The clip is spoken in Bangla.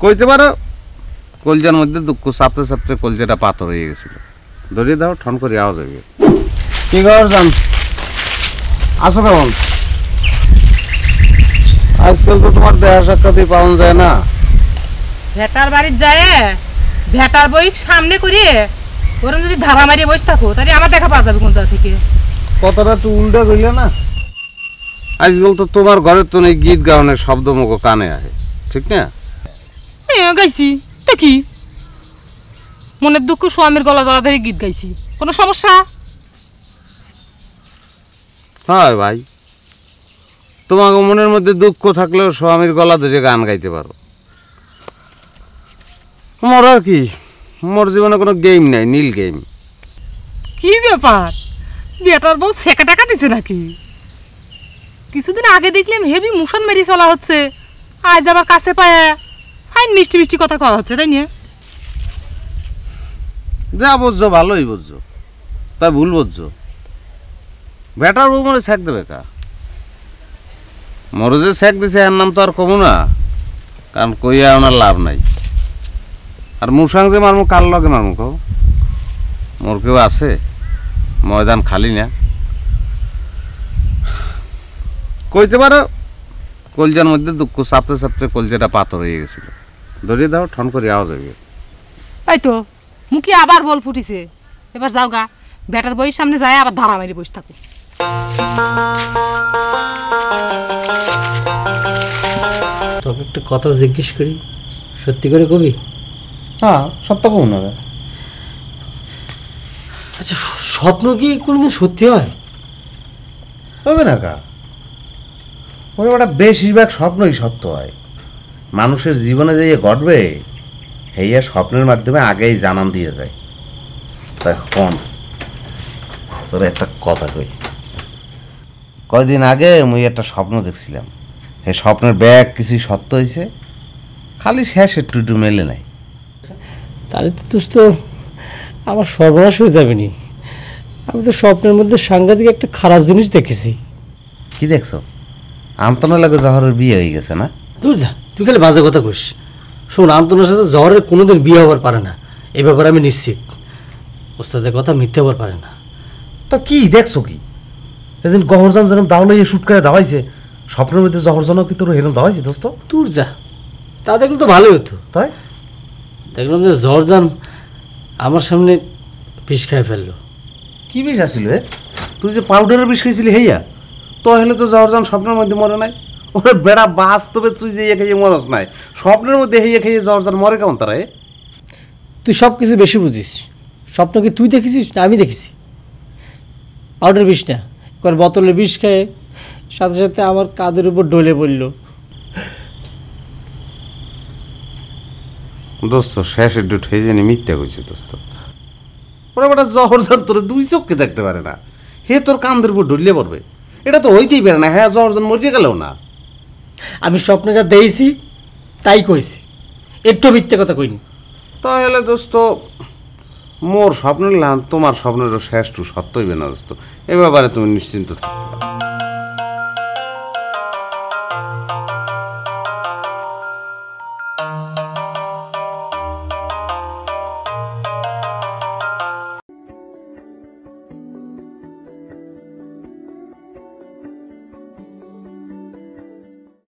কইতে পারো কলজার মধ্যে দুঃখ চাপতে চাপতে কলজাটা পাথর হয়ে গেছিল। ধরিয়ে দাও, ঠন করে আওয়াজ হয়ে গেছে। কি খবর জান, আসো কেমন? আজকাল তো তোমার দেখা সাক্ষাৎই পাওয়া যায় না। ভেটার বাড়ির যায় ভেটার বই সামনে করিয়ে ওরম যদি ধারা মারিয়ে বসে থাকো তাহলে আমার দেখা পাওয়া যাবে কোন জায়গা থেকে? কথাটা একটু উল্টা কইলে না। আজকাল তো তোমার ঘরের তো নেই গীত গাওয়ানোর শব্দ মুখ কানে আসে, ঠিক না? গাইছি তো কি, মনের দুঃখ স্বামীর গলা জড়া ধরে গীত গাইছি, কোনো সমস্যা? হয় ভাই, তোমার মনের মধ্যে দুঃখ থাকলেও স্বামীর গলা ধরে গান গাইতে পারো। মোর আর কি, মোর জীবনে কোনো গেম নাই, নীল গেম। কি ব্যাপার, বেটার বউ ছেঁকা টাকা দিছে নাকি? কিছুদিন আগে দেখলাম হেভি মুশন মেরি চলা হচ্ছে, আজ আবার কাছে পায় ফাইন মিষ্টি মিষ্টি কথা কওয়া হচ্ছে, তাই না? যা বুঝছো ভালোই বুঝছো, তাই ভুল বুঝছো। বেটার বউ মরে ছ্যাক দেবে কা? মরে যে ছ্যাক দিছে এর নাম তো আর কমু না, কারণ কইয়া ওনার লাভ নাই। আর মুসাং যে মারমু কার লগে মারমু কও? মোর কেউ আছে? ময়দান খালি না। কইতে পারো কলজার মধ্যে দুঃখ চাপতে চাপতে কলজাটা পাথর হয়ে গেছিল। ধরিয়ে দাও, ঠন করে আওয়াজ হয়ে গেছে। এই তো মুখে আবার বল ফুটিছে, এবার যাও গা, বেটার বইয়ের সামনে যায় আবার ধারা মারি বসে থাকো। তোকে একটা কথা জিজ্ঞেস করি, সত্যি করে কবি? হ্যাঁ, সত্য কম না। আচ্ছা, স্বপ্ন কি কোনোদিন সত্যি হয়? হবে না কা? ওরা একটা বেশিরভাগ স্বপ্নই সত্য হয়। মানুষের জীবনে যে ঘটবে হেয়া স্বপ্নের মাধ্যমে আগেই জানান দিয়ে যায়। তাই কোন তোর একটা কথা কই, কয়দিন আগে মুই একটা স্বপ্ন দেখছিলাম। এই স্বপ্নের ব্যাগ কিছুই সত্য হয়েছে, খালি শেষ একটু একটু মেলে নাই। তাহলে তো দোস্ত আমার সর্বনাশ হয়ে যাবে নি। আমি তো স্বপ্নের মধ্যে সাংঘাতিক একটা খারাপ জিনিস দেখেছি। কি দেখছো? আন্তনা লাগে জহরের বিয়ে হয়ে গেছে না? দূর যা, তুই খালি বাজে কথা কইস। শোন, আন্তনের সাথে জহরের কোনোদিন বিয়ে হবার পারে না, এ ব্যাপারে আমি নিশ্চিত। ওস্তাদের কথা মিথ্যে হবার পারে না। তা কি দেখছো কি? এদিন গহরজান যেরকম দাওলে শুট করে দাওয়াইছে, স্বপ্নের মধ্যে জহরজানও কি তোর এরকম দাওয়াইছে দোস্ত? দূর যা, তা দেখলে তো ভালোই হতো। তাই দেখলাম যে জহরজান আমার সামনে বিষ খাই ফেললো। কি বিষ আসিল? তুই যে পাউডারের বিষ খেয়েছিলি হেয়া, তো হলে তো জহরজান স্বপ্নের মধ্যে মরে নাই। ওরে বেড়া, বাস্তবে তুই যে খেয়ে মরস নাই, স্বপ্নের মধ্যে হেয়ে খেয়ে জহরজান মরে কেমন তারা? তুই সব কিছু বেশি বুঝিস। স্বপ্ন কি তুই দেখেছিস না আমি দেখেছি? পাউডার বিষ না, একবার বোতলে বিষ খেয়ে সাথে সাথে আমার কাঁধের উপর ডলে পড়ল। দোস্ত শেষ একটু ঠেয়ে জানি মিথ্যা কইছে দোস্ত। ওরা বেটা জহরজান তোর দুই চোখকে দেখতে পারে না, হে তোর কান্দের উপর ঢুলিয়ে পড়বে? এটা তো হইতেই পারে না। হ্যাঁ, জহরজান মরিয়ে গেলেও না। আমি স্বপ্নে যা দেখছি তাই কইছি, একটু মিথ্যে কথা কইনি। তাহলে দোস্ত মোর স্বপ্নের লান তোমার স্বপ্নেরও শেষ টু সত্য হইবে না দোস্ত। এ ব্যাপারে তুমি নিশ্চিন্ত থাকো।